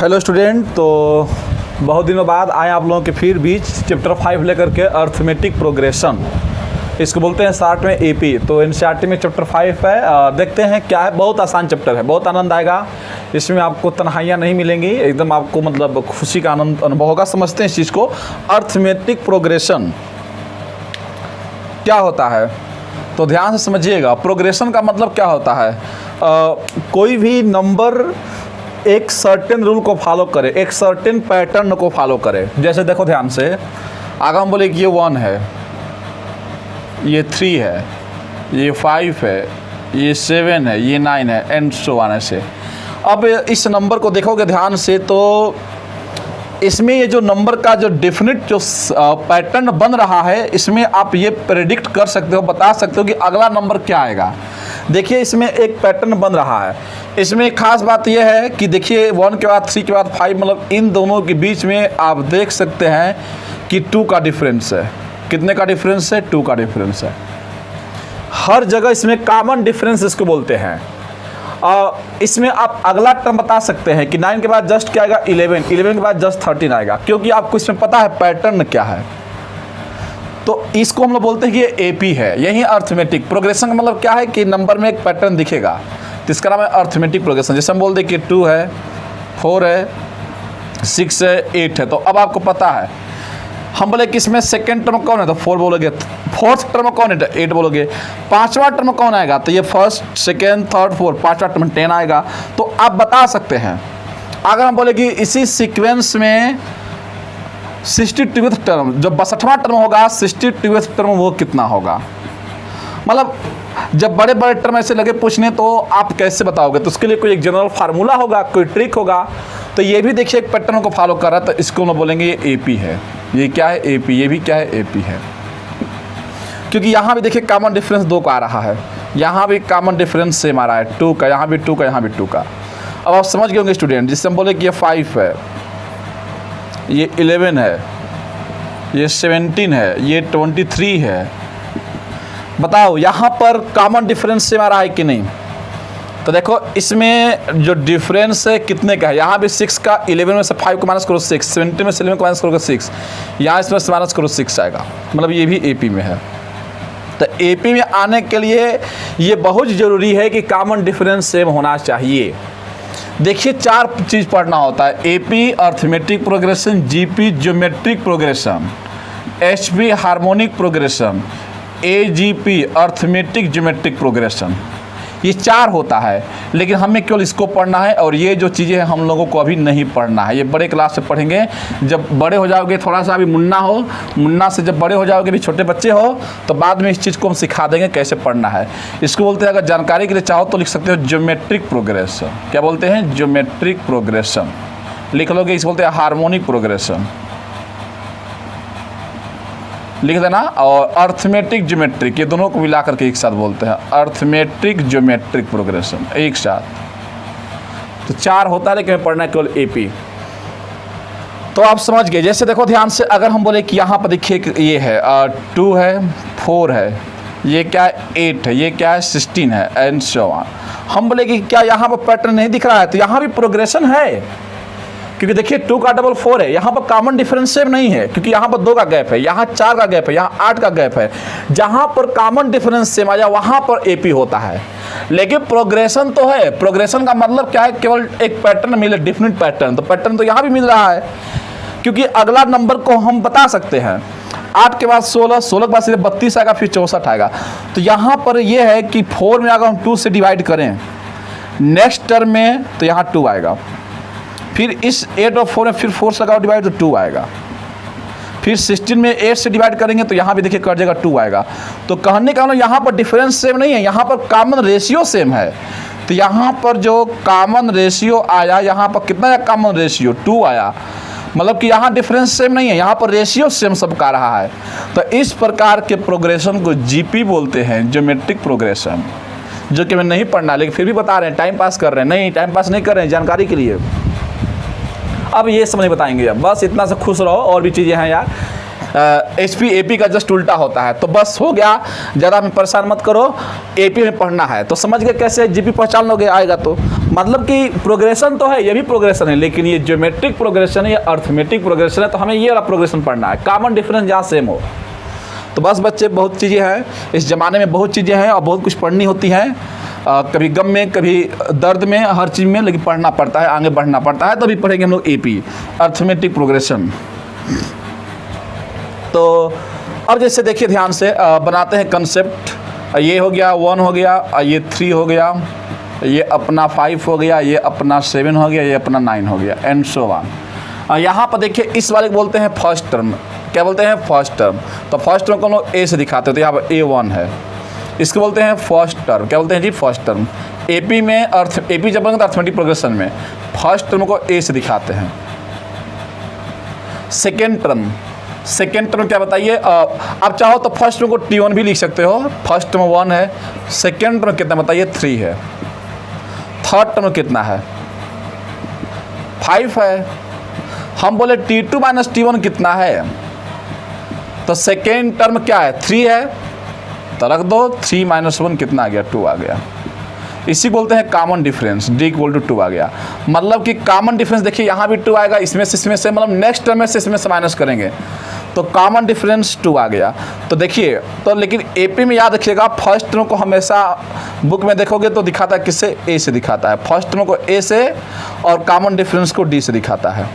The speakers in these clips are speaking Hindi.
हेलो स्टूडेंट, तो बहुत दिनों बाद आए आप लोगों के फिर बीच चैप्टर 5 लेकर के अर्थमेटिक प्रोग्रेशन, इसको बोलते हैं शॉर्ट में एपी। तो एनसीईआरटी में चैप्टर 5 है, देखते हैं क्या है। बहुत आसान चैप्टर है, बहुत आनंद आएगा इसमें, आपको तन्हाइयाँ नहीं मिलेंगी, एकदम आपको मतलब खुशी का आनंद अनुभव होगा। समझते हैं इस चीज़ को। अर्थमेटिक प्रोग्रेशन क्या होता है, तो ध्यान से समझिएगा। प्रोग्रेशन का मतलब क्या होता है, कोई भी नंबर एक सर्टेन रूल को फॉलो करे, एक सर्टेन पैटर्न को फॉलो करे। जैसे देखो ध्यान से, अगर हम बोले कि ये 1 है, ये 3 है, ये 5 है, ये 7 है, ये 9 है, एंड सो ऑन ऐसे। अब इस नंबर को देखोगे ध्यान से, तो इसमें ये जो नंबर का जो डेफिनेट जो पैटर्न बन रहा है, इसमें आप ये प्रेडिक्ट कर सकते हो, बता सकते हो कि अगला नंबर क्या आएगा। देखिए इसमें एक पैटर्न बन रहा है। इसमें खास बात यह है कि देखिए 1 के बाद 3 के बाद 5, मतलब इन दोनों के बीच में आप देख सकते हैं कि 2 का डिफरेंस है। कितने का डिफरेंस है? 2 का डिफरेंस है। हर जगह इसमें कॉमन डिफरेंस इसको बोलते हैं। इसमें आप अगला टर्म बता सकते हैं कि 9 के बाद जस्ट क्या आएगा? 11 के बाद जस्ट 13 आएगा, क्योंकि आपको इसमें पता है पैटर्न क्या है। तो इसको हम लोग बोलते हैं कि ये एपी है। यही अर्थमेटिक प्रोग्रेशन का मतलब क्या है कि नंबर में एक पैटर्न दिखेगा, तो इसका नाम है अर्थमेटिक प्रोग्रेशन। जैसे हम बोल दें कि 2 है, 4 है, 6 है, 8 है, तो अब आपको पता है। हम बोले कि इसमें सेकेंड टर्म कौन है, तो 4 बोलोगे। फोर्थ टर्म कौन है, तो 8 बोलोगे। पांचवा टर्म कौन आएगा, तो ये फर्स्ट, सेकेंड, थर्ड, फोर्थ, पांचवा टर्म 10 आएगा। तो आप बता सकते हैं। अगर हम बोले कि इसी सीक्वेंस में 62वें टर्म, जो 62वां टर्म होगा, 62वें टर्म वो कितना होगा। मतलब जब बड़े बड़े टर्म ऐसे लगे पूछने, तो आप कैसे बताओगे? तो उसके लिए कोई एक जनरल फार्मूला होगा, कोई ट्रिक होगा। तो ये भी देखिए एक पैटर्न को फॉलो कर रहा है, तो इसको हम बोलेंगे ये एपी है। ये क्या है? एपी। ये भी क्या है? एपी है। क्योंकि यहाँ भी देखिए कॉमन डिफरेंस 2 का आ रहा है, यहाँ भी कॉमन डिफरेंस सेम आ रहा है, 2 का, यहाँ भी 2 का, यहाँ भी 2 का। अब आप समझ गए होंगे स्टूडेंट। जिससे हम बोले कि ये 5 है, ये 11 है, ये 17 है, ये 23 है। बताओ यहाँ पर कॉमन डिफरेंस सेम आ रहा है कि नहीं? तो देखो इसमें जो डिफरेंस है कितने का है। यहाँ भी 6 का, 11 में से 5 को माइनस करो 6, 17 में से 11 को माइनस करोगे 6, यहाँ इसमें से माइनस करो 6 आएगा। मतलब ये भी एपी में है। तो एपी में आने के लिए ये बहुत ज़रूरी है कि कॉमन डिफरेंस सेम होना चाहिए। देखिए 4 चीज़ पढ़ना होता है: AP arithmetic progression, GP geometric progression, HP harmonic progression, AGP arithmetic geometric progression. ये 4 होता है, लेकिन हमें केवल इसको पढ़ना है। और ये जो चीज़ें हैं हम लोगों को अभी नहीं पढ़ना है, ये बड़े क्लास से पढ़ेंगे। जब बड़े हो जाओगे, थोड़ा सा अभी मुन्ना हो, मुन्ना से जब बड़े हो जाओगे, भी छोटे बच्चे हो, तो बाद में इस चीज़ को हम सिखा देंगे कैसे पढ़ना है। इसको बोलते हैं, अगर जानकारी के लिए चाहो तो लिख सकते हो ज्योमेट्रिक प्रोग्रेशन। क्या बोलते हैं? ज्योमेट्रिक प्रोग्रेशन लिख लोगे। इस बोलते हैं हार्मोनिक प्रोग्रेशन, लिख देना। और अर्थमेटिक ज्योमेट्रिक, ये दोनों को मिला करके एक साथ बोलते हैं अर्थमेटिक ज्योमेट्रिक प्रोग्रेशन, एक साथ। तो 4 होता है, लेकिन पढ़ना है केवल एपी। तो आप समझ गए। जैसे देखो ध्यान से, अगर हम बोले कि यहाँ पर देखिए ये है 2 है, 4 है, ये क्या है? 8 है, ये क्या है? 16 है, एंड सो ऑन। हम बोले कि क्या यहाँ पर पैटर्न नहीं दिख रहा है, तो यहाँ भी प्रोग्रेशन है। क्योंकि देखिए 2 का डबल 4 है, यहाँ पर कॉमन डिफरेंस सेम नहीं है, क्योंकि यहाँ पर 2 का गैप है, यहाँ 4 का गैप है, यहाँ 8 का गैप है। जहाँ पर कॉमन डिफरेंस सेम आ जाए वहाँ पर एपी होता है। लेकिन प्रोग्रेशन तो है। प्रोग्रेशन का मतलब क्या है? केवल एक पैटर्न मिले, डिफरेंट पैटर्न। तो पैटर्न तो यहाँ भी मिल रहा है, क्योंकि अगला नंबर को हम बता सकते हैं। 8 के बाद 16, 16 के बाद सीधे 32 आएगा, फिर 64 आएगा। तो यहाँ पर यह है कि 4 में अगर हम 2 से डिवाइड करें नेक्स्ट टर्म में, तो यहाँ 2 आएगा। फिर इस 8 और 4 में फिर 4 से लगाओ डिवाइड, तो 2 आएगा। फिर 16 में 8 से डिवाइड करेंगे, तो यहाँ भी देखिए कर जाएगा 2 आएगा। तो कहने का मतलब यहाँ पर डिफरेंस सेम नहीं है, यहाँ पर कॉमन रेशियो सेम है। तो यहाँ पर जो कॉमन रेशियो आया, यहाँ पर कितना आया कॉमन रेशियो? 2 आया। मतलब कि यहाँ डिफरेंस सेम नहीं है, यहाँ पर रेशियो सेम सबका रहा है। तो इस प्रकार के प्रोग्रेशन को जीपी बोलते हैं, ज्योमेट्रिक प्रोग्रेशन। जो कि मैं नहीं पढ़ना, लेकिन फिर भी बता रहे हैं, टाइम पास कर रहे हैं। नहीं, टाइम पास नहीं कर रहे हैं, जानकारी के लिए। अब ये समझ बताएंगे। अब बस इतना से खुश रहो, और भी चीज़ें हैं यार। HP AP का जस्ट उल्टा होता है। तो बस हो गया, ज़्यादा हमें परेशान मत करो, AP में पढ़ना है तो समझ गए कैसे, GP पहचान लोगे आएगा। तो मतलब कि प्रोग्रेशन तो है, ये भी प्रोग्रेशन है, लेकिन ये ज्योमेट्रिक प्रोग्रेशन है, ये अर्थमेटिक प्रोग्रेशन है, तो हमें ये वाला प्रोग्रेशन पढ़ना है, कॉमन डिफरेंस जहाँ सेम हो। तो बस बच्चे, बहुत चीज़ें हैं इस ज़माने में, बहुत चीज़ें हैं और बहुत कुछ पढ़नी होती हैं, कभी गम में, कभी दर्द में, हर चीज़ में, लेकिन पढ़ना पड़ता है, आगे बढ़ना पड़ता है। तो अभी पढ़ेंगे हम लोग AP अर्थमेटिक प्रोग्रेशन। तो अब जैसे देखिए ध्यान से बनाते हैं कंसेप्ट। ये हो गया 1 हो गया, ये 3 हो गया, ये अपना 5 हो गया, ये अपना 7 हो गया, ये अपना 9 हो गया, एंड सो ऑन। यहाँ पर देखिए इस वाले को बोलते हैं फर्स्ट टर्म। क्या बोलते हैं? First term. तो फर्स्ट टर्म को हम लोग A से दिखाते हैं, तो यहाँ पर A1 है, इसको बोलते हैं फर्स्ट टर्म। क्या बोलते हैं जी? First term. AP में AP जब बनेगा तो अर्थमेटिक प्रोग्रेशन में फर्स्ट टर्म को A से दिखाते हैं। सेकेंड टर्म, सेकेंड टर्म क्या बताइए? आप चाहो तो फर्स्ट टर्म को T1 भी लिख सकते हो, फर्स्ट टर्म 1 है, सेकेंड टर्म कितना बताइए? 3 है, थर्ड टर्म कितना है? 5 है। हम बोले T2 माइनस T1 कितना है, तो सेकेंड टर्म क्या है? 3 है, तो रख दो, 3 माइनस 1 कितना आ गया? 2 आ गया। इसी बोलते हैं common difference, D equal to 2 आ गया। मतलब कि कॉमन डिफरेंस देखिए यहाँ भी 2 आएगा, इसमें से मतलब नेक्स्ट टर्म में से इसमें से माइनस करेंगे तो कॉमन डिफरेंस 2 आ गया। तो देखिए, तो लेकिन AP में याद रखिएगा, फर्स्ट टर्म को हमेशा बुक में देखोगे तो दिखाता है किससे? A से दिखाता है, फर्स्ट टर्म को A से और कॉमन डिफरेंस को D से दिखाता है।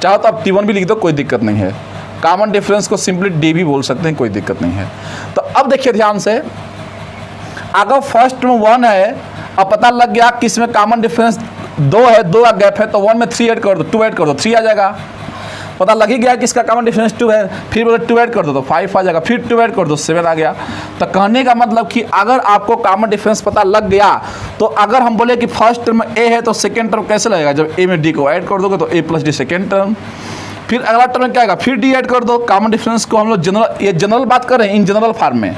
चाहो तो आप T1 भी लिख दो, कोई दिक्कत नहीं है। कॉमन डिफरेंस को सिंपली D भी बोल सकते हैं, कोई दिक्कत नहीं है। तो अब देखिए ध्यान से, अगर फर्स्ट टर्म 1 है और पता लग गया कि इसमें कॉमन डिफरेंस 2 है, 2 का गैप है, तो 1 में 3 ऐड कर दो, 2 ऐड कर दो, 3 आ जाएगा। पता लग ही गया कि इसका कॉमन डिफरेंस 2 है, फिर बोले 2 ऐड कर दो तो 5 आ जाएगा, फिर 2 ऐड कर दो 7 आ गया। तो कहने का मतलब कि अगर आपको कॉमन डिफरेंस पता लग गया, तो अगर हम बोले कि फर्स्ट टर्म A है तो सेकेंड टर्म कैसे लगेगा? जब A में D को ऐड कर दोगे तो A plus D second term, फिर अगला टर्म में क्या आएगा? फिर D ऐड कर दो। कॉमन डिफरेंस को हम लोग जनरल, ये जनरल बात कर रहे हैं, इन जनरल फॉर्म में।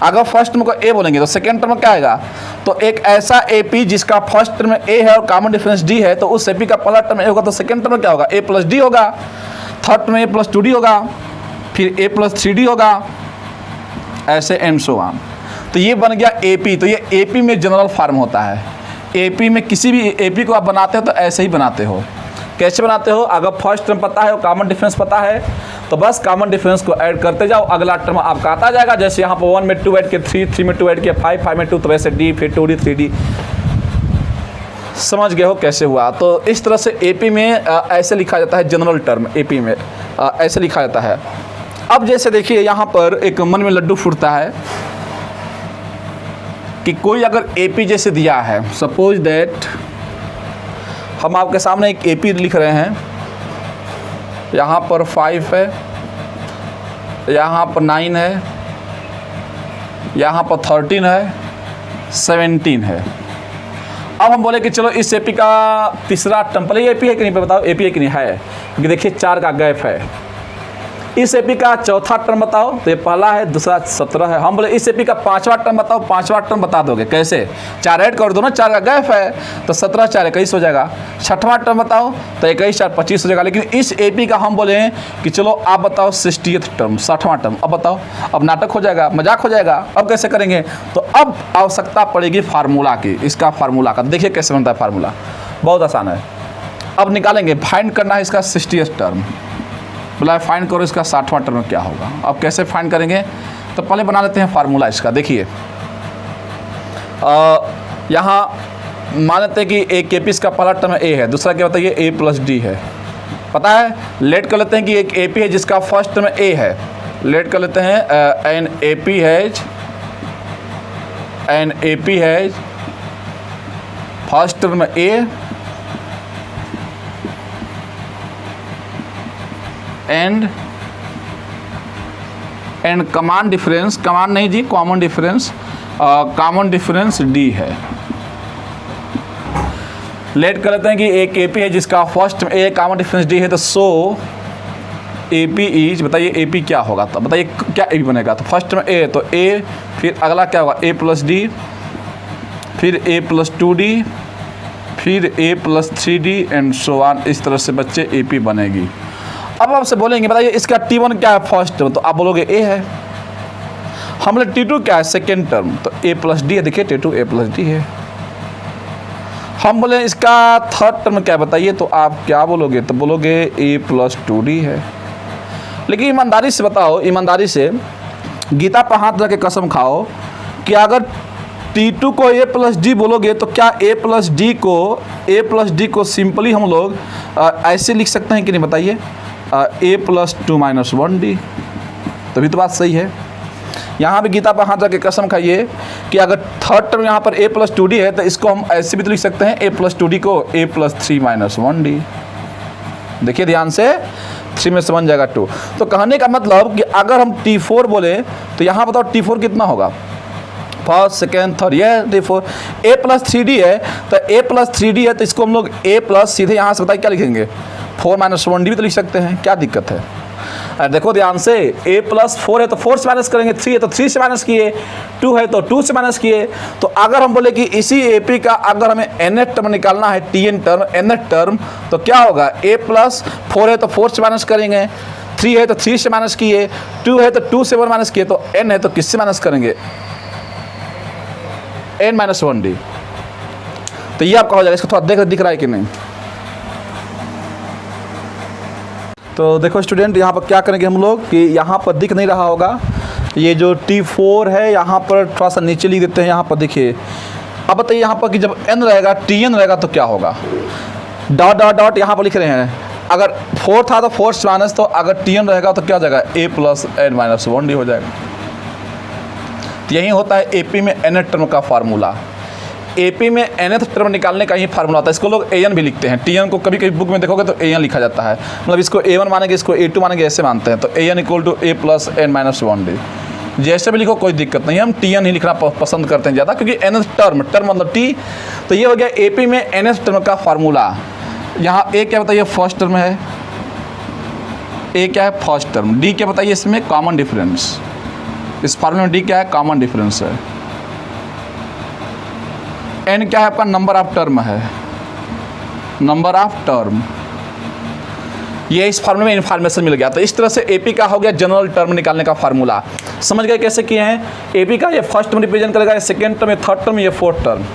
अगर फर्स्ट टर्म को A बोलेंगे तो सेकेंड टर्म में क्या आएगा? तो एक ऐसा AP जिसका फर्स्ट टर्म में A है और कॉमन डिफरेंस D है, तो उस AP का पहला टर्म A होगा, तो सेकेंड टर्म में क्या होगा? A प्लस D होगा, थर्ड में A प्लस 2D होगा, फिर A प्लस 3D होगा, ऐसे एंड सो ऑन। तो ये बन गया AP। तो ये AP में जनरल फॉर्म होता है। AP में किसी भी AP को आप बनाते हो तो ऐसे ही बनाते हो। कैसे बनाते हो? अगर फर्स्ट टर्म पता है और कॉमन डिफरेंस पता है तो बस कॉमन डिफरेंस को ऐड करते जाओ, अगला टर्म आपका आता जाएगा। जैसे यहाँ पर 1 में 2 ऐड किया, 3 में 2 ऐड किया, 5 में 2, तो वैसे D, फिर 2D 3D। समझ गए हो कैसे हुआ? तो इस तरह से AP में ऐसे लिखा जाता है, जनरल टर्म AP में ऐसे लिखा जाता है। अब जैसे देखिए यहाँ पर एक मन में लड्डू फूटता है कि कोई अगर AP जैसे दिया है, सपोज दैट हम आपके सामने एक AP लिख रहे हैं, यहाँ पर 5 है, यहाँ पर 9 है, यहाँ पर 13 है, 17 है। अब हम बोले कि चलो इस AP का तीसरा टर्म, पहले AP है कि नहीं बताओ? AP है कि नहीं? है, क्योंकि देखिए 4 का गैप है। इस AP का चौथा टर्म बताओ, तो ये पहला है, दूसरा 17 है। हम बोले इस AP का 5वां टर्म बताओ, 5वां टर्म बता दोगे कैसे? 4 ऐड कर दो ना, 4 का गैप है, तो 17 4 21 हो जाएगा। 6वां टर्म बताओ, तो 21 4 25 हो जाएगा। लेकिन इस AP का हम बोले कि चलो आप बताओ 60th टर्म, 60वां टर्म। अब बताओ, अब नाटक हो जाएगा, मजाक हो जाएगा। अब कैसे करेंगे? तो अब आवश्यकता पड़ेगी फार्मूला की, इसका फार्मूला का। देखिए कैसे बनता है फार्मूला, बहुत आसान है। अब निकालेंगे, फाइंड करना है इसका 60th टर्म। बोला फाइंड करो इसका 60वां टर्म क्या होगा। अब कैसे फाइंड करेंगे? तो पहले बना लेते हैं फार्मूला इसका। देखिए यहाँ मान लेते हैं कि एक AP का पहला टर्म A है, दूसरा क्या बताइए? A प्लस D है। पता है, लेट कर लेते हैं कि एक AP है जिसका फर्स्ट टर्म A है। लेट कर लेते हैं एन AP है first term A and common difference, common नहीं जी, common difference, common difference D है। लेट कर लेते हैं कि एक AP है जिसका first A common difference D है, तो सो AP इज, बताइए AP क्या होगा? तो बताइए क्या AP बनेगा? तो फर्स्ट में A, तो A, फिर अगला क्या होगा? A प्लस D, फिर A प्लस 2D, फिर A plus 3D and so on. इस तरह से बच्चे AP बनेगी। अब आपसे बोलेंगे बताइए इसका T1 क्या है फर्स्ट टर्म, तो आप बोलोगे A है। हम बोले T2 क्या है सेकेंड टर्म, तो A प्लस डी है। देखिए T2 A प्लस डी है। हम बोले इसका थर्ड टर्म क्या है बताइए, तो आप क्या बोलोगे, तो बोलोगे A प्लस 2D है। लेकिन ईमानदारी से बताओ, ईमानदारी से गीता पर हाथ रख के कसम खाओ कि अगर T2 को A प्लस डी बोलोगे तो क्या A प्लस डी को सिंपली हम लोग ऐसे लिख सकते हैं कि नहीं बताइए, A प्लस 2 माइनस 1D। तभी तो बात सही है। यहाँ भी गीता पर हाथ रख के कसम खाइए कि अगर थर्ड टर्म यहाँ पर A प्लस 2D है तो इसको हम ऐसे भी तो लिख सकते हैं A प्लस 2D को A प्लस 3 माइनस 1D। देखिए ध्यान से, 3 में से 1 जाएगा 2। तो कहने का मतलब कि अगर हम T4 बोले तो यहाँ बताओ T4 कितना होगा, फर्स्ट सेकेंड थर्ड, ये T4। A प्लस 3D है तो A प्लस 3D है तो इसको हम लोग A प्लस सीधे यहाँ से बताइए क्या लिखेंगे, 4 माइनस 1D भी तो लिख सकते हैं, क्या दिक्कत है। अरे देखो ध्यान से, A प्लस 4 है तो 4 से माइनस करेंगे, 3 है तो 3 से माइनस किए, 2 है तो 2 से माइनस किए। तो अगर हम बोले कि इसी AP का अगर हमें nth टर्म निकालना है, TN टर्म, nth टर्म, तो क्या होगा, A प्लस 4 है तो 4 से माइनस करेंगे, 3 है तो 3 से माइनस किए, 2 है तो 2 से 1 माइनस किए, तो n है तो किससे माइनस करेंगे, n माइनस 1D। तो ये आपका हो जाएगा। इसको थोड़ा दिख रहा है कि नहीं। तो देखो स्टूडेंट, यहाँ पर क्या करेंगे हम लोग कि यहाँ पर दिख नहीं रहा होगा, ये जो T4 है यहाँ पर थोड़ा सा नीचे लिख देते हैं। यहाँ पर देखिए, अब बताइए यहाँ पर कि जब n रहेगा, TN रहेगा तो क्या होगा, डॉट डॉट डॉट यहाँ पर लिख रहे हैं। अगर 4 था तो 4 से माइनस, तो अगर TN रहेगा तो क्या हो जाएगा, A plus n minus 1D हो जाएगा। तो यही होता है AP में nth टर्म का फार्मूला। AP में nth टर्म निकालने का ही फार्मूला होता है। इसको लोग AN भी लिखते हैं। TN को कभी कभी बुक में देखोगे तो AN लिखा जाता है, मतलब इसको A1 मानेंगे, इसको A2 मानेंगे, ऐसे मानते हैं। तो AN equal to A plus n minus 1D। जैसे भी लिखो कोई दिक्कत नहीं है, हम TN ही लिखना पसंद करते हैं ज़्यादा, क्योंकि nth टर्म मतलब T। तो ये हो गया AP में nth टर्म का फार्मूला। यहाँ A क्या बताइए, फर्स्ट टर्म है, A क्या है, फर्स्ट टर्म। D क्या बताइए, इसमें कॉमन डिफरेंस, इस फार्मूले में D क्या है, कॉमन डिफरेंस है। n क्या है आपका, नंबर ऑफ टर्म है, नंबर ऑफ टर्म। ये इस फार्मूले में इन्फॉर्मेशन मिल गया। तो इस तरह से AP का हो गया जनरल टर्म निकालने का फार्मूला। समझ गए कैसे किए हैं। AP का ये फर्स्ट टर्म रिप्रेजेंट करेगा, ये सेकेंड टर्म, ये थर्ड टर्म, ये फोर्थ टर्म।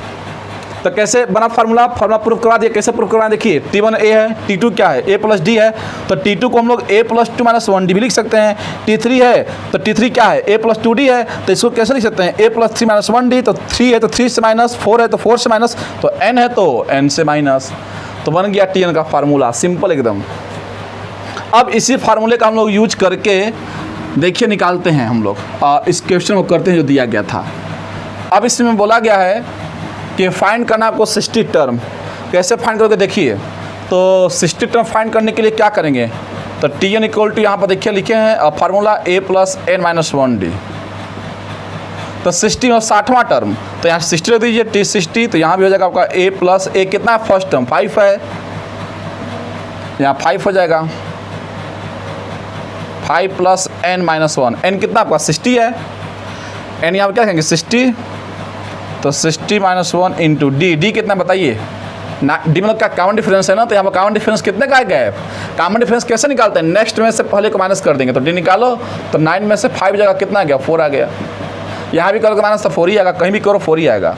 तो कैसे बना फार्मूला प्रूफ करवा दिया। कैसे प्रूफ करवाएं, देखिए T1 A है, T2 क्या है, A प्लस D है, तो T2 को हम लोग A प्लस 2 माइनस 1D भी लिख सकते हैं। T3 है तो T3 क्या है, A प्लस 2D है, तो इसको कैसे लिख सकते हैं, A प्लस 3 माइनस 1D। तो 3 है तो 3 से माइनस, 4 है तो 4 से माइनस, तो n है तो n से माइनस। तो बन गया TN का फार्मूला, सिंपल एकदम। अब इसी फार्मूले का हम लोग यूज करके देखिए निकालते हैं हम लोग, इस क्वेश्चन को करते हैं जो दिया गया था। अब इसमें बोला गया है कि फाइंड करना आपको 60 टर्म। कैसे फाइंड करोगे देखिए, तो 60 टर्म फाइंड करने के लिए क्या करेंगे, तो TN इक्वल टू यहाँ पर देखिए लिखे हैं formula A plus n minus 1D। तो 60 और 60वां टर्म, तो यहाँ 60 रख दीजिए, T60। तो यहाँ भी हो जाएगा आपका A प्लस A कितना है, फर्स्ट टर्म 5 है, यहाँ 5 हो जाएगा, 5 प्लस n माइनस 1। n कितना आपका 60 है, n यहाँ पर क्या कहेंगे 60, तो 60 माइनस 1 इंटू D कितना बताइए ना, D मतलब क्या कॉमन डिफरेंस है ना। तो यहाँ पर कॉमन डिफरेंस कितने का है, कॉमन डिफरेंस कैसे निकालते हैं, नेक्स्ट में से पहले को माइनस कर देंगे। तो D निकालो, तो 9 में से 5 जगह कितना आ गया, 4 आ गया। यहाँ भी करोगे माइनस तो 4 ही आएगा, कहीं भी करो 4 ही आएगा।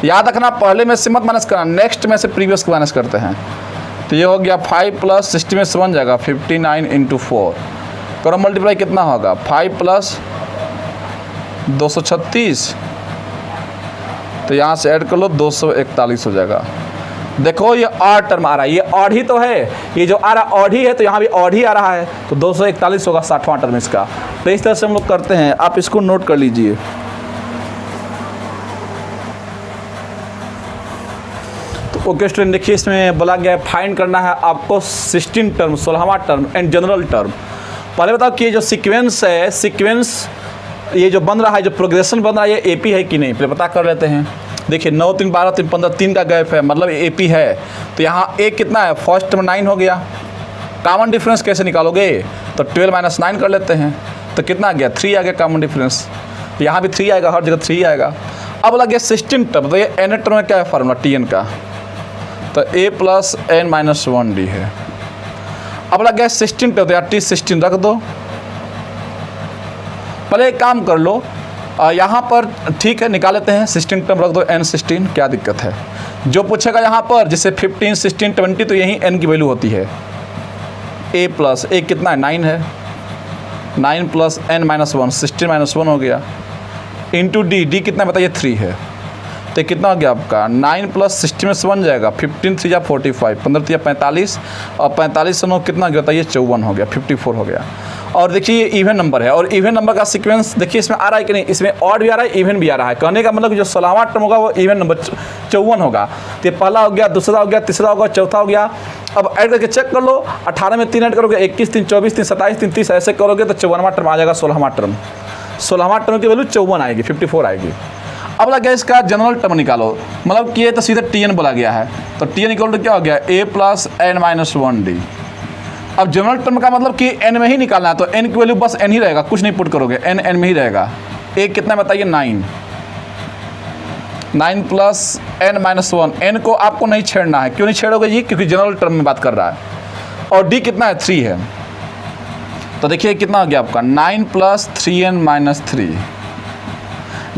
याद रखना पहले में से मत माइनस करना, नेक्स्ट में से प्रीवियस को माइनस करते हैं। तो ये हो गया 5 प्लस 60 में से 1 जाएगा 59 इंटू 4, करो मल्टीप्लाई कितना होगा, 5 प्लस 236, तो यहाँ से ऐड कर लो 241 हो जाएगा। देखो ये ऑड टर्म आ रहा है, ये ऑड ही तो है, ये जो आ रहा ऑड ही है, तो यहाँ भी ऑड ही आ रहा है, तो 241 होगा 60वां टर्म इसका। तो इस तरह से हम लोग करते हैं, आप इसको नोट कर लीजिए। तो ओके स्टूडेंट, देखिए इसमें बोला गया है फाइंड करना है आपको 16 टर्म, 16वां टर्म एंड जनरल टर्म। पहले बताओ कि ये जो सीक्वेंस है, सीक्वेंस ये जो बन रहा है, जो प्रोग्रेशन बन रहा है, ये AP है कि नहीं, पहले पता कर लेते हैं। देखिए 9 3 12 3 15 3 का गैप है, मतलब AP है। तो यहाँ A कितना है, फर्स्ट टर्म 9 हो गया। कॉमन डिफरेंस कैसे निकालोगे, तो 12 माइनस 9 कर लेते हैं, तो कितना आ गया, 3 आ गया कॉमन डिफरेंस। तो यहाँ भी 3 आएगा, हर जगह 3 आएगा। अब लग गया 16 टर्म, तो ये n टर्म में क्या है फार्मूला TN का, तो A plus n minus 1D है। अब लग गया 16 टर्म, तो यार T16 रख दो। पहले एक काम कर लो, यहाँ पर ठीक है निकाल लेते हैं, 16 टर्म रख दो, N16, क्या दिक्कत है। जो पूछेगा यहाँ पर जैसे 15, 16, 20, तो यही n की वैल्यू होती है। a प्लस a कितना है, 9 है, 9 प्लस n-1, 16 - 1 हो गया, इंटू d कितना बताइए, 3 है। तो कितना हो गया आपका, 9 प्लस 16 से बन जाएगा 15 3 या 45, 15 3 45, और 45 से 9 कितना गया बताइए, 54 हो गया, 54 हो गया। और देखिए ये इवन नंबर है, और इवन नंबर का सीक्वेंस देखिए इसमें आ रहा है कि नहीं, इसमें ऑड भी आ रहा है, इवन भी आ रहा है। कहने का मतलब जो 16वां टर्म होगा वो इवन नंबर 54 होगा। तो ये पहला हो गया, दूसरा हो गया, तीसरा होगा, चौथा हो गया। अब ऐड करके चेक कर लो, 18 में 3 ऐड करोगे 21, 3 24, 3 27, 3 30, ऐसे करोगे तो 54वां टर्म आ जाएगा। 16वां टर्म की वैल्यू 54 आएगी, 54 आएगी। अब लग गया इसका जनरल टर्म निकालो, मतलब कि ये तो सीधे Tn बोला गया है, तो Tn इक्वल टू क्या हो गया, a प्लस n-1d। अब जनरल टर्म का मतलब कि n में ही निकालना है, तो n की वैल्यू बस n ही रहेगा, कुछ नहीं पुट करोगे, n में ही रहेगा। a कितना बताइए, 9 प्लस n-1, n को आपको नहीं छेड़ना है। क्यों नहीं छेड़ोगे जी, क्योंकि जनरल टर्म में बात कर रहा है। और d कितना है, 3 है। तो देखिए कितना हो गया आपका, 9 प्लस 3n-3,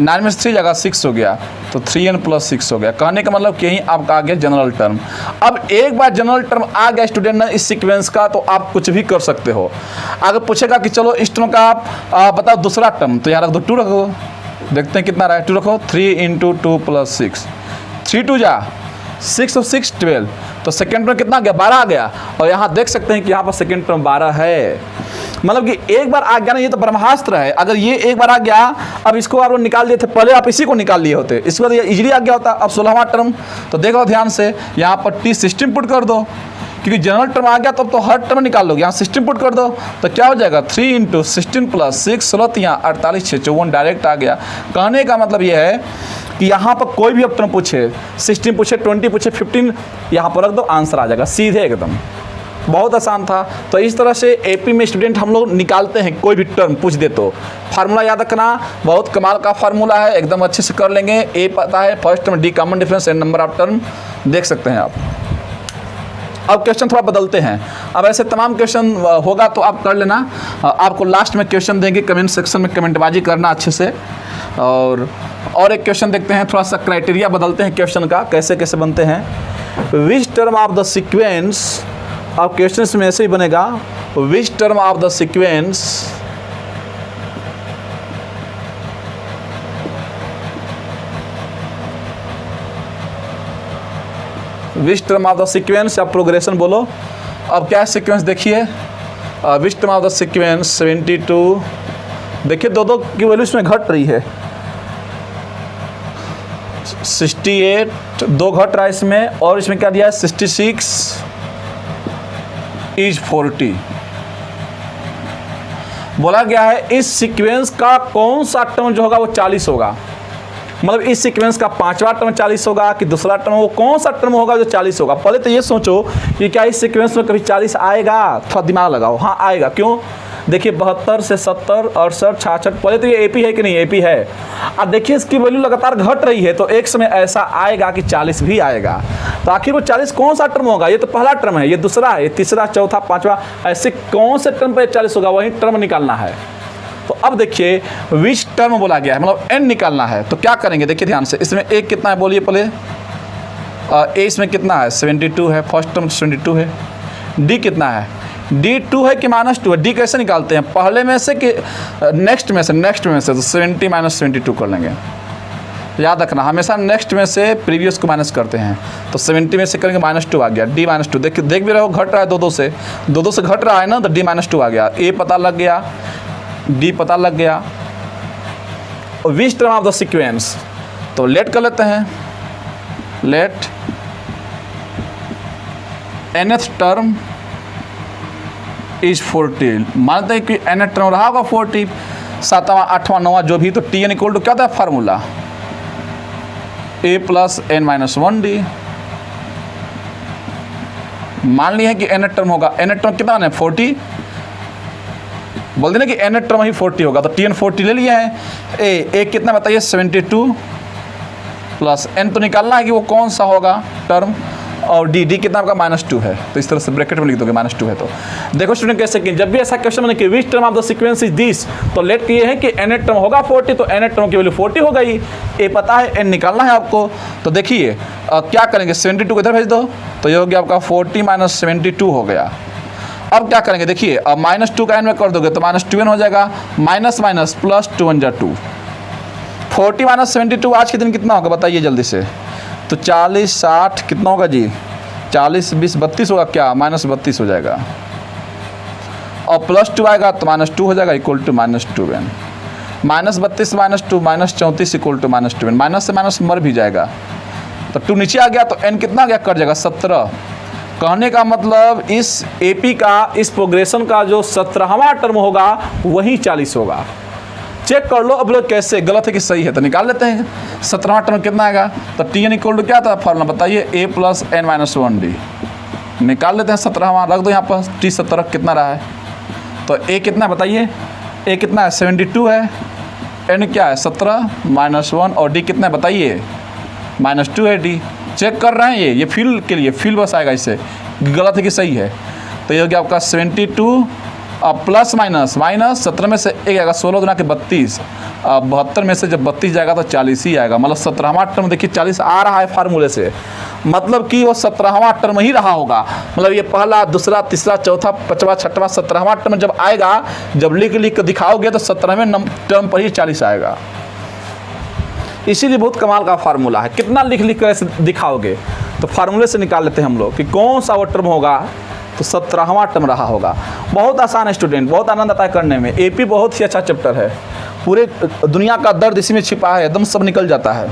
9 में से 3 जगह 6 हो गया, तो 3n प्लस 6 हो गया। कहने का मतलब कि यही आपका आ गया जनरल टर्म। अब एक बार जनरल टर्म आ गया स्टूडेंट ना इस सीक्वेंस का, तो आप कुछ भी कर सकते हो। अगर पूछेगा कि चलो इस टर्म का आप बताओ दूसरा टर्म, तो यहाँ रख दो 2 रखो, देखते हैं कितना रहा है, 2 रखो, 3 × 2 + 6, 3 2 जा 6 और 6 12, तो सेकेंड टर्म कितना आ गया, 12 आ गया। और यहाँ देख सकते हैं कि यहाँ पर सेकेंड टर्म 12 है। मतलब कि एक बार आ गया ना, ये तो ब्रह्मास्त्र है। अगर ये एक बार आ गया, अब इसको आप निकाल दिए थे, पहले आप इसी को निकाल लिए होते, इसके बाद ये इजीली आ गया होता। अब 16वां टर्म, तो देखो ध्यान से, यहाँ पर T16 पुट कर दो, क्योंकि जनरल टर्म आ गया तब तो हर टर्म निकाल लोगे। यहाँ 16 पुट कर दो, तो क्या हो जाएगा, 3 × 16 + 6, 16 48 6 54, डायरेक्ट आ गया। कहने का मतलब ये है कि यहाँ पर कोई भी अब टर्म पूछे, 16 पूछे, 20 पूछे, 15, यहाँ पर रख दो, आंसर आ जाएगा सीधे एकदम। बहुत आसान था। तो इस तरह से एपी में स्टूडेंट हम लोग निकालते हैं, कोई भी टर्म पूछ दे तो। फार्मूला याद रखना, बहुत कमाल का फार्मूला है, एकदम अच्छे से कर लेंगे। ए पता है, first term D common difference and number of term, देख सकते हैं आप। अब क्वेश्चन थोड़ा बदलते हैं। अब ऐसे तमाम क्वेश्चन होगा तो आप कर लेना। आपको लास्ट में क्वेश्चन देंगे, कमेंट सेक्शन में कमेंटबाजी करना अच्छे से। और एक क्वेश्चन देखते हैं, थोड़ा सा क्राइटेरिया बदलते हैं क्वेश्चन का, कैसे कैसे बनते हैं। Which term of the sequence, अब क्वेश्चन में ऐसे ही बनेगा, which term of the sequence which term of the sequence या प्रोग्रेशन बोलो। अब क्या सीक्वेंस देखिए, which term of the sequence 72, देखिए दो की वैल्यू इसमें घट रही है, 68 2 घट रहा है इसमें, और इसमें क्या दिया है 66 = 40। बोला गया है इस सीक्वेंस का कौन सा टर्म जो होगा वो 40 होगा। मतलब इस सीक्वेंस का 5वां टर्म 40 होगा कि दूसरा टर्म, वो कौन सा टर्म होगा जो 40 होगा। पहले तो ये सोचो कि क्या इस सीक्वेंस में कभी 40 आएगा, थोड़ा दिमाग लगाओ। हाँ आएगा, क्यों, देखिए 72 से 70 68 66, पहले तो ये एपी है कि नहीं, एपी है। अब देखिए इसकी वैल्यू लगातार घट रही है, तो एक समय ऐसा आएगा कि 40 भी आएगा। तो आखिर वो 40 कौन सा टर्म होगा, ये तो पहला टर्म है, ये दूसरा है, ये तीसरा, चौथा, पांचवा, ऐसे कौन से टर्म पर 40 होगा, वही टर्म निकालना है। तो अब देखिए विच टर्म बोला गया है, मतलब n निकालना है। तो क्या करेंगे, देखिए ध्यान से, इसमें एक कितना है बोलिए पहले, ए इसमें कितना है 72 है, फर्स्ट टर्म 72 है। डी कितना है, डी 2 है कि -2 है। डी कैसे निकालते हैं, पहले में से कि नेक्स्ट में से, तो 70 - 72 कर लेंगे। याद रखना हमेशा नेक्स्ट में से प्रीवियस को माइनस करते हैं। तो 70 में से करेंगे -2 आ गया, डी -2, देख भी रहे हो घट रहा है, 2 से घट रहा है ना, तो डी -2 आ गया। ए पता लग गया, डी पता लग गया। Which term of the sequence, तो लेट कर लेते हैं, लेट nth टर्म = 40। मानते हैं कि nth टर्म रहा होगा 40, 7वां 8वां 9वां जो भी, तो Tn इक्वल टू क्या था फार्मूला, a + n-1d। मान लिया है कि nth टर्म होगा, nth टर्म कितना है 40, बोल देना कि nth टर्म ही 40 होगा, तो Tn 40 ले लिया है। ए कितना बताइए 72 प्लस n तो निकालना है कि वो कौन सा होगा टर्म, और डी कितना आपका -2 है, तो इस तरह से ब्रैकेट में लिख दोगे -2 है। तो देखो स्टूडेंट कैसे कि जब भी ऐसा क्वेश्चन बने कि which term of the sequence is this, तो लेट ये है कि nth टर्म होगा 40, तो nth टर्म की वैल्यू 40 हो गई, ये पता है, n निकालना है आपको। तो देखिए क्या करेंगे, 72 को इधर भेज दो, तो ये हो गया आपका 40 - 72 हो गया। अब क्या करेंगे, देखिए अब -2 का n में कर दोगे तो -2n हो जाएगा, माइनस माइनस प्लस 2 1 जा 2, 40 - 72 आज के दिन कितना होगा बताइए जल्दी से, तो 40 60 कितना होगा जी, 40 20 32 होगा क्या, -32 हो जाएगा, और +2 आएगा तो -2 हो जाएगा, equal to -2n, -32 - 2 -34 equal to -2n, minus से माइनस मर भी जाएगा, तो 2 नीचे आ गया तो n कितना आ गया, कट जाएगा 17। कहने का मतलब इस एपी का, इस प्रोग्रेशन का जो 17वां टर्म होगा वही 40 होगा। चेक कर लो अब लोग कैसे, गलत है कि सही है, तो निकाल लेते हैं 17वां टर्म कितना आएगा, तो Tn इक्वल टू क्या था फॉर्मूला बताइए, a + n - 1d, निकाल लेते हैं 17वां, रख दो यहाँ पर, t 17 कितना रहा है, तो a कितना है बताइए, a कितना है 72 है, n क्या है 17 - 1 और d कितना है बताइए -2 है d। चेक कर रहे हैं ये फील के लिए, फील बस आएगा इससे, गलत है कि सही है, तो ये हो गया आपका 72 अब प्लस माइनस 17 में से 1 आएगा, 16 गुना के 32, 72 में से जब 32 जाएगा तो 40 ही आएगा, मतलब 17वां टर्म देखिए 40 आ रहा है फार्मूले से, मतलब कि वो 17वां टर्म ही रहा होगा, मतलब ये पहला दूसरा तीसरा चौथा पाँचवा छठवां 17वां टर्म जब आएगा, जब लिख कर दिखाओगे तो 17वें टर्म पर ही 40 आएगा। इसीलिए बहुत कमाल का फार्मूला है, कितना लिख कर ऐसे दिखाओगे, तो फार्मूले से निकाल लेते हैं हम लोग कि कौन सा वो टर्म होगा, तो 17वां टर्म रहा होगा। बहुत आसान है स्टूडेंट, बहुत आनंद आता है करने में, एपी बहुत ही अच्छा चैप्टर है, पूरे दुनिया का दर्द इसी में छिपा है, एकदम सब निकल जाता है,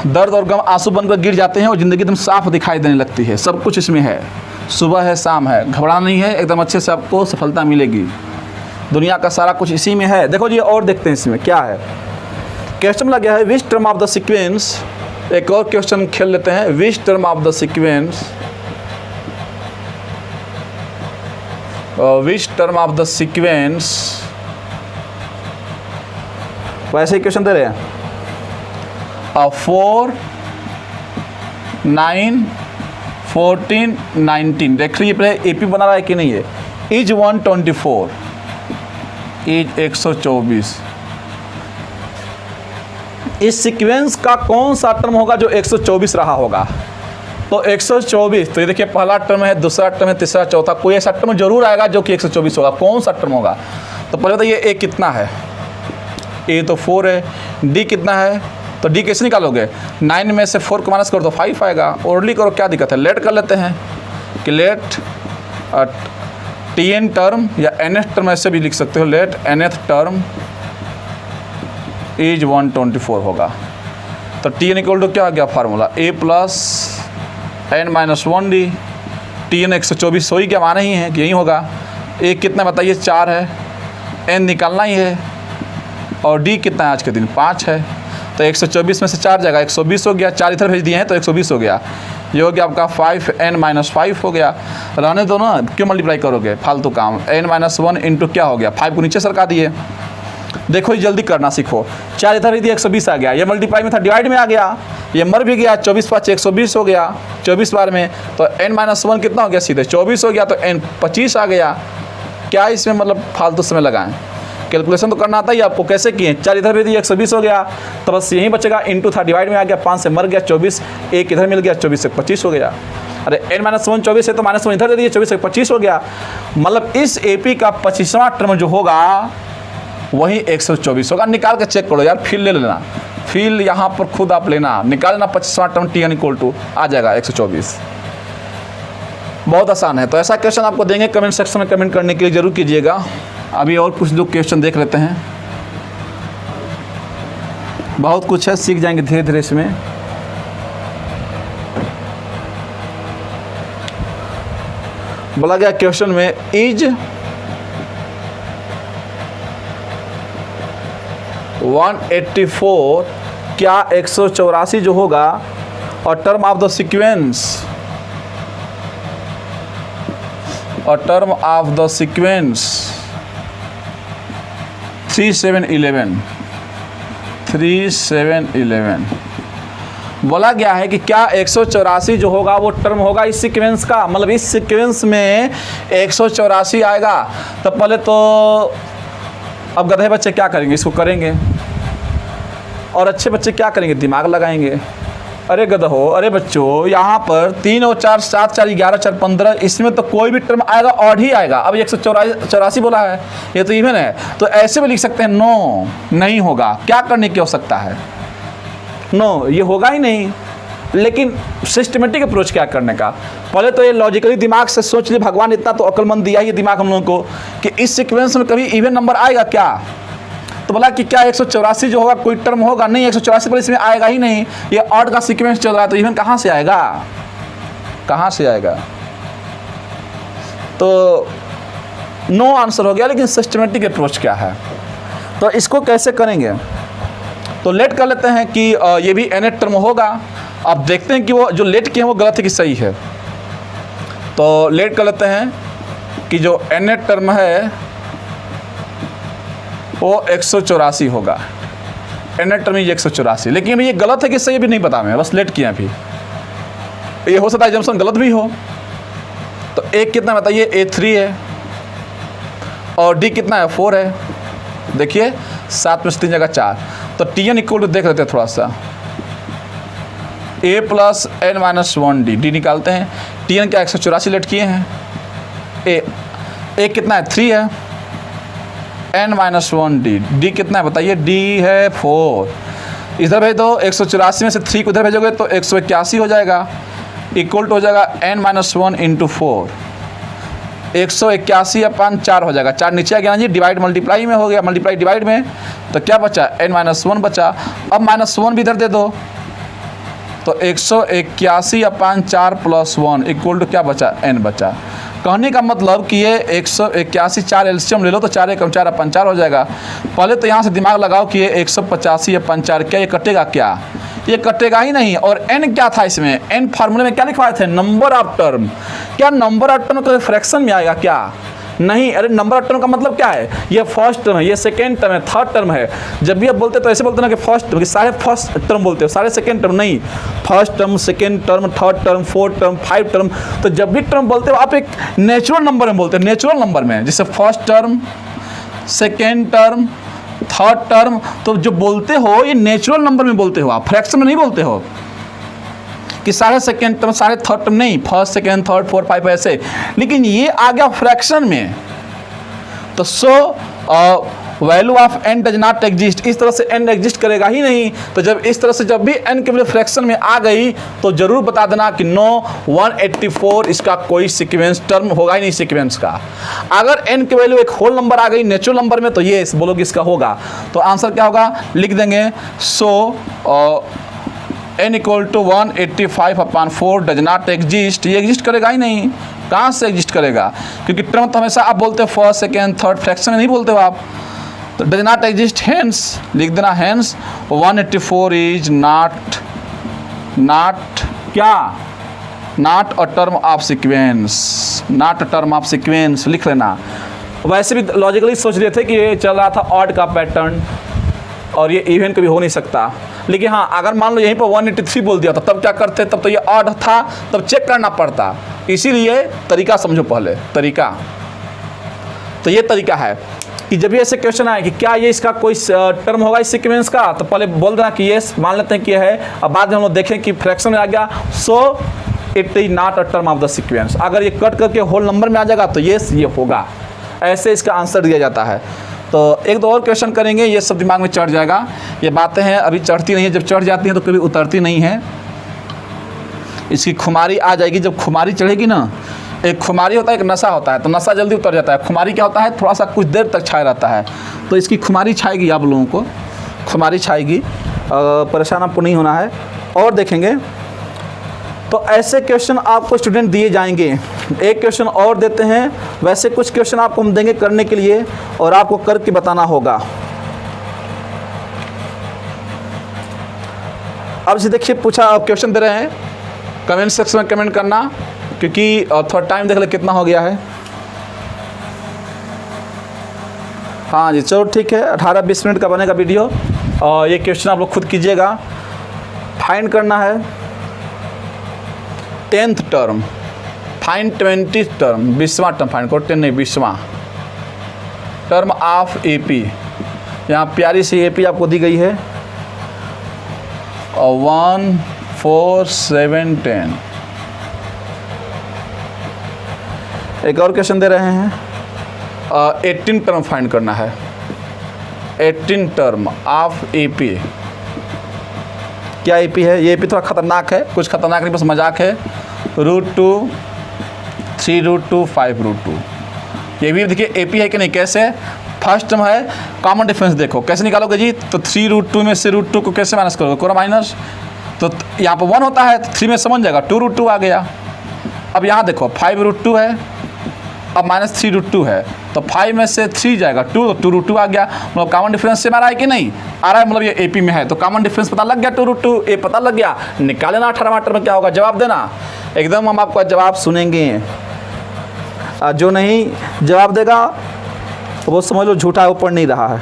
दर्द और गम आंसू बनकर गिर जाते हैं और ज़िंदगी एकदम साफ दिखाई देने लगती है, सब कुछ इसमें है, सुबह है शाम है, घबराना नहीं है, एकदम अच्छे से आपको सफलता मिलेगी, दुनिया का सारा कुछ इसी में है। देखो जी और देखते हैं इसमें क्या है, क्वेश्चन लगा है which term of the sequence, एक और क्वेश्चन खेल लेते हैं, which term of the sequence, which term of the sequence, वैसे ही क्वेश्चन दे रहे हैं, 4 9 14 19, देख लीजिए पहले एपी बना रहा है कि नहीं है, इज 124 इज 124, इस सीक्वेंस का कौन सा टर्म होगा जो 124 रहा होगा, तो 124, तो ये देखिए पहला टर्म है, दूसरा टर्म है, तीसरा चौथा, कोई ऐसा टर्म जरूर आएगा जो कि 124 होगा, कौन सा टर्म होगा, तो पहले तो ये ए कितना है, ए तो 4 है, डी कितना है, तो डी कैसे निकालोगे, 9 में से 4 को माइनस करो तो 5 आएगा, ओरली करो क्या दिक्कत है, लेट कर लेते हैं कि लेट Tn टर्म या nth टर्म ऐसे भी लिख सकते हो, लेट nth टर्म इज 124 होगा, तो Tn इक्वल टू क्या आ गया formula, a + n - 1d, Tn 124 हो ही क्या, माना ही है कि यही होगा, a कितना बताइए 4 है, n निकालना ही है, और d कितना है आज के दिन 5 है, तो 124 में से 4 जाएगा 120 हो गया, 4 इधर भेज दिए हैं तो 120 हो गया, ये हो गया आपका 5n - 5 हो गया, रहने दो ना, क्यों मल्टीप्लाई करोगे फालतू काम, n - 1 इंटू क्या हो गया, 5 को नीचे सरका दिए, देखो ये जल्दी करना सीखो, 4 इधर भेज दिया 120 आ गया, ये मल्टीप्लाई में था डिवाइड में आ गया, ये मर भी गया, 24 5 120 हो गया, 24 बार में तो n - 1 कितना हो गया, सीधे 24 हो गया, तो n 25 आ गया, क्या इसमें मतलब फालतू समय लगाएं, कैलकुलेशन तो करना आता ही आपको, कैसे किए, 4 इधर भेज दिए 120 हो गया, तो बस यहीं बचेगा, इंटू था डिवाइड में आ गया, 5 से मर गया 24, 1 इधर मिल गया 24 से 25 हो गया, अरे n - 1 24 है तो -1 इधर दे दिए 24 से 25 हो गया, मतलब इस एपी का 25वां टर्म जो होगा वही 124 होगा, निकाल के चेक करो यार, फील ले लेना, फील यहाँ पर खुद आप लेना, निकाल लेना 25वां टर्म, Tn इक्वल टू आ जाएगा 124, बहुत आसान है। तो ऐसा क्वेश्चन आपको देंगे, कमेंट सेक्शन में कमेंट करने के लिए जरूर कीजिएगा। अभी और कुछ लोग क्वेश्चन देख लेते हैं, बहुत कुछ है, सीख जाएंगे धीरे धीरे इसमें। बोला गया क्वेश्चन में इज 184 क्या 184 जो होगा, और टर्म ऑफ द सीक्वेंस, और टर्म ऑफ द सीक्वेंस 3 7 11 बोला गया है कि क्या 184 जो होगा वो टर्म होगा इस सीक्वेंस का, मतलब इस सीक्वेंस में 184 आएगा। तो पहले तो अब गधे बच्चे क्या करेंगे, इसको करेंगे, और अच्छे बच्चे क्या करेंगे, दिमाग लगाएंगे। अरे गधो, अरे बच्चों, यहाँ पर 3 और 4 7 4 11 4 15, इसमें तो कोई भी टर्म आएगा ऑड ही आएगा। अब 184 बोला है, ये तो इवन है, तो ऐसे भी लिख सकते हैं। नो, नहीं होगा। क्या करने की आवश्यकता है, नो, ये होगा ही नहीं। लेकिन सिस्टमेटिक अप्रोच क्या करने का, पहले तो ये लॉजिकली दिमाग से सोच लिए। भगवान इतना तो अक्लमंद दिया ही दिमाग हम लोगों को कि इस सीक्वेंस में कभी इवन नंबर आएगा क्या। तो बोला कि क्या 184 जो होगा कोई टर्म होगा, नहीं 184 पर इसमें आएगा ही नहीं। ये ऑड का सीक्वेंस चल रहा है, तो इवन कहाँ से आएगा, कहाँ से आएगा। तो नो आंसर हो गया। लेकिन सिस्टमेटिक अप्रोच क्या है, तो इसको कैसे करेंगे। तो लेट कर लेते हैं कि ये भी एन टर्म होगा। अब देखते हैं कि वो जो लेट किए हैं वो गलत है कि सही है। तो लेट कर लेते हैं कि जो एन टर्म है वो 184 होगा। एन टर्म 184, लेकिन अभी ये गलत है कि सही भी नहीं पता, मैं बस लेट किया। अभी ये हो सकता है जम्सन गलत भी हो। तो एक कितना बताइए, A3 है, और डी कितना है, 4 है। देखिए 7 में 3 जगह 4, तो Tn इक्वल टू देख लेते हैं थोड़ा सा, A plus n minus 1D, D निकालते हैं। Tn क्या 184 लेट किए हैं। A कितना है, 3 है, n माइनस 1D, डी कितना है बताइए, D है 4। इधर भेज दो, 184 में से 3 को इधर भेजोगे तो 181 हो जाएगा, इक्वल टू हो जाएगा n माइनस 1 इंटू 4, 181/4 हो जाएगा। 4 नीचे आ गया ना जी, डिवाइड मल्टीप्लाई में हो गया, मल्टीप्लाई डिवाइड में, तो क्या बचा, n माइनस 1 बचा। अब माइनस 1 भी इधर दे दो, तो 181/4 प्लस 1 इक्वल टू क्या बचा, n बचा। कहने का मतलब कि ये 181, 4 एलसीएम ले लो तो 4 एकम 4 4 हो जाएगा। पहले तो यहाँ से दिमाग लगाओ कि ये 185/4, क्या ये कटेगा, क्या ये कटेगा ही नहीं। और n क्या था इसमें, n फार्मूले में क्या लिखवाए थे, नंबर ऑफ टर्म। क्या नंबर ऑफ टर्म को फ्रैक्शन में आएगा क्या, नहीं। अरे नंबर ऑफ टर्म का मतलब क्या है, ये फर्स्ट टर्म है, ये सेकेंड टर्म है, थर्ड टर्म है। जब भी आप बोलते तो ऐसे बोलते ना कि फर्स्ट, कि सारे फर्स्ट टर्म बोलते हो, सारे सेकेंड टर्म नहीं। First term, second term, third term, fourth term, 5 term. तो जब भी टर्म बोलते हो आप एक नेचुरल नंबर में बोलते हो, नेचुरल नंबर में, जैसे first term, second term, third term. तो जो बोलते हो ये नेचुरल नंबर में बोलते हो, आप फ्रैक्शन में नहीं बोलते हो कि सारे सेकेंड टर्म, सारे थर्ड टर्म नहीं, फर्स्ट, सेकेंड, थर्ड, फोर्थ, 5 ऐसे। लेकिन ये आ गया फ्रैक्शन में, तो value of n does not exist. इस तरह से n एग्जिस्ट करेगा ही नहीं। तो जब इस तरह से जब भी n के वैल्यू फ्रैक्शन में आ गई तो जरूर बता देना कि नो 184 इसका कोई सीक्वेंस टर्म होगा ही नहीं सीक्वेंस का। अगर n की वैल्यू एक होल नंबर आ गई नेचुरल नंबर में तो ये बोलोगे इसका होगा। तो आंसर क्या होगा, लिख देंगे so n equal to 185/4 does not exist. ये एग्जिस्ट करेगा ही नहीं, कहाँ से एग्जिस्ट करेगा, क्योंकि टर्म तो हमेशा आप बोलते हो फर्स्ट, सेकेंड, थर्ड, फ्रैक्शन में नहीं बोलते हो आप। तो डज नॉट एग्जिस्ट, हेंस लिख देना, हेंस 184 इज नॉट क्या, not a term of sequence, not a term of sequence लिख लेना। वैसे भी लॉजिकली सोच रहे थे कि ये चल रहा था ऑड का पैटर्न और ये इवन कभी हो नहीं सकता। लेकिन हाँ, अगर मान लो यहीं पर 183 बोल दिया था तब क्या करते, तब तो ये ऑड था, तब चेक करना पड़ता। इसीलिए तरीका समझो पहले, तरीका। तो ये तरीका है कि जब भी ऐसे क्वेश्चन आए कि क्या ये इसका कोई टर्म होगा इस सीक्वेंस का, तो पहले बोल देना कि ये मान लेते हैं कि ये है। अब बाद में हम लोग देखें कि फ्रैक्शन में आ गया, so it is not a term of the sequence. अगर ये कट करके होल नंबर में आ जाएगा तो ये होगा। ऐसे इसका आंसर दिया जाता है। तो एक दो और क्वेश्चन करेंगे, ये सब दिमाग में चढ़ जाएगा। ये बातें हैं अभी चढ़ती नहीं है, जब चढ़ जाती हैं तो कभी उतरती नहीं है। इसकी खुमारी आ जाएगी, जब खुमारी चढ़ेगी ना, एक खुमारी होता है, एक नशा होता है। तो नशा जल्दी उतर जाता है, खुमारी क्या होता है, थोड़ा सा कुछ देर तक छाया रहता है। तो इसकी खुमारी छाएगी, आप लोगों को खुमारी छाएगी, परेशान आपको नहीं होना है। और देखेंगे तो ऐसे क्वेश्चन आपको स्टूडेंट दिए जाएंगे। एक क्वेश्चन और देते हैं, वैसे कुछ क्वेश्चन आपको हम देंगे करने के लिए और आपको करके बताना होगा। अब से देखिए पूछा क्वेश्चन दे रहे हैं, कमेंट सेक्शन में कमेंट करना, क्योंकि थोड़ा टाइम देख ले कितना हो गया है। हाँ जी चलो ठीक है, 18-20 मिनट का बनेगा वीडियो। और ये क्वेश्चन आप लोग खुद कीजिएगा। फाइंड करना है 10th term, find 20th term, 20वां टर्म फाइंड करो, 10 नहीं 20वां टर्म ऑफ एपी। यहाँ प्यारी सी एपी आपको दी गई है 1 4 7 10। एक और क्वेश्चन दे रहे हैं 18 टर्म फाइंड करना है, 18 टर्म ऑफ एपी। क्या एपी है? ये एपी थोड़ा खतरनाक है, कुछ खतरनाक नहीं बस मजाक है। √2 3√2 5√2। ये भी देखिए एपी है कि नहीं। कैसे? फर्स्ट टर्म है, कॉमन डिफरेंस देखो कैसे निकालोगे जी। तो 3√2 में से √2 को कैसे माइनस करोगे? कोरा माइनस, तो यहाँ पर 1 होता है तो 3 में समझ जाएगा, 2√2 आ गया। अब यहाँ देखो 5√2 है, अब माइनस 3√2 है, तो 5 में से 3 जाएगा 2, तो 2√2 आ गया। मतलब कॉमन डिफरेंस से आ रहा है कि नहीं आ रहा है, मतलब ये एपी में है तो कॉमन डिफरेंस पता लग गया, 2√2 ये पता लग गया। निकाले ना 18वां टर्म में क्या होगा, जवाब देना। एकदम हम आपका जवाब सुनेंगे, जो नहीं जवाब देगा वो समझ लो झूठा है, वो पढ़ नहीं रहा है।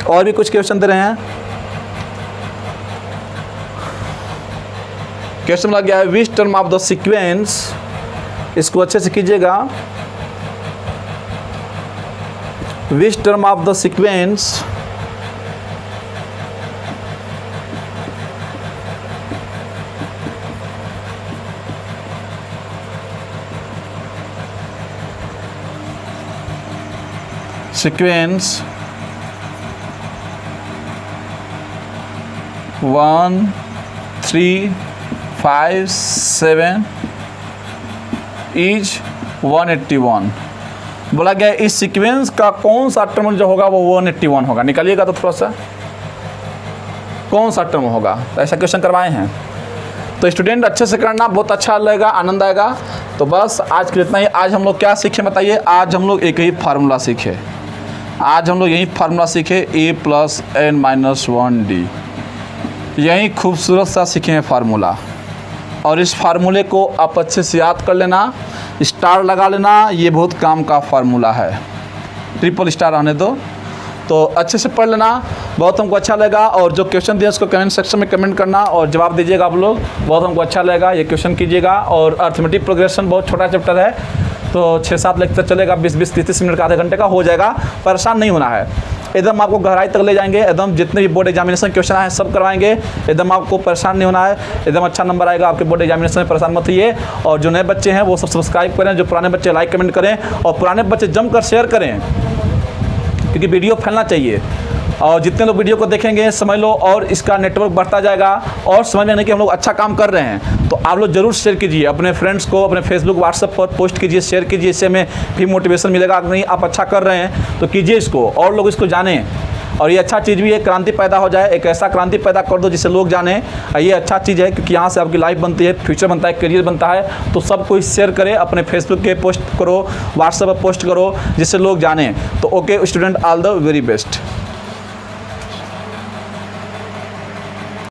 और भी कुछ क्वेश्चन दे रहे हैं। क्वेश्चन लग गया है which term of the sequence, इसको अच्छे से कीजिएगा। Which term of the sequence sequence 1 3 5 7 is 181। बोला गया इस सीक्वेंस का कौन सा टर्म जो होगा वो 181 होगा। निकालिएगा तो थोड़ा सा कौन सा टर्म होगा, तो ऐसा क्वेश्चन करवाए हैं। तो स्टूडेंट अच्छे से करना, बहुत अच्छा लगेगा, आनंद आएगा। तो बस आज के लिए इतना ही। आज हम लोग क्या सीखे बताइए? आज हम लोग एक ही फार्मूला सीखे। आज हम लोग यही फार्मूला सीखे a+n-1d। यही खूबसूरत सा सीखे हैं फार्मूला, और इस फार्मूले को आप अच्छे से याद कर लेना, स्टार लगा लेना। ये बहुत काम का फार्मूला है, ट्रिपल स्टार आने दो। तो अच्छे से पढ़ लेना, बहुत हमको अच्छा लगेगा। और जो क्वेश्चन दिया उसको कमेंट सेक्शन में कमेंट करना और जवाब दीजिएगा आप लोग, बहुत हमको अच्छा लगेगा। ये क्वेश्चन कीजिएगा। और अर्थमेटिक प्रोग्रेशन बहुत छोटा चैप्टर है, तो 6-7 लेक्चर चलेगा, 20-20 30 मिनट का, आधे घंटे का हो जाएगा। परेशान नहीं होना है, एकदम आपको गहराई तक ले जाएंगे। एकदम जितने भी बोर्ड एग्जामिनेशन क्वेश्चन आए सब करवाएंगे, एकदम आपको परेशान नहीं होना है। एकदम अच्छा नंबर आएगा आपके बोर्ड एग्जामिनेशन में, परेशान मत होइए। और जो नए बच्चे हैं वो सब सब्सक्राइब करें, जो पुराने बच्चे लाइक कमेंट करें, और पुराने बच्चे जमकर शेयर करें, क्योंकि वीडियो फैलना चाहिए। और जितने लोग वीडियो को देखेंगे समझ लो और इसका नेटवर्क बढ़ता जाएगा, और समझ लेंगे कि हम लोग अच्छा काम कर रहे हैं। तो आप लोग जरूर शेयर कीजिए, अपने फ्रेंड्स को अपने फेसबुक व्हाट्सएप पर पोस्ट कीजिए, शेयर कीजिए। इससे हमें भी मोटिवेशन मिलेगा कि नहीं आप अच्छा कर रहे हैं, तो कीजिए इसको, और लोग इसको जानें। और ये अच्छा चीज़ भी है, क्रांति पैदा हो जाए, एक ऐसा क्रांति पैदा कर दो जिससे लोग जाने। ये अच्छा चीज़ है, क्योंकि यहाँ से आपकी लाइफ बनती है, फ्यूचर बनता है, करियर बनता है। तो सब कोई शेयर करे, अपने फेसबुक पे पोस्ट करो, व्हाट्सएप पर पोस्ट करो, जिससे लोग जाने। तो okay student, all the very best.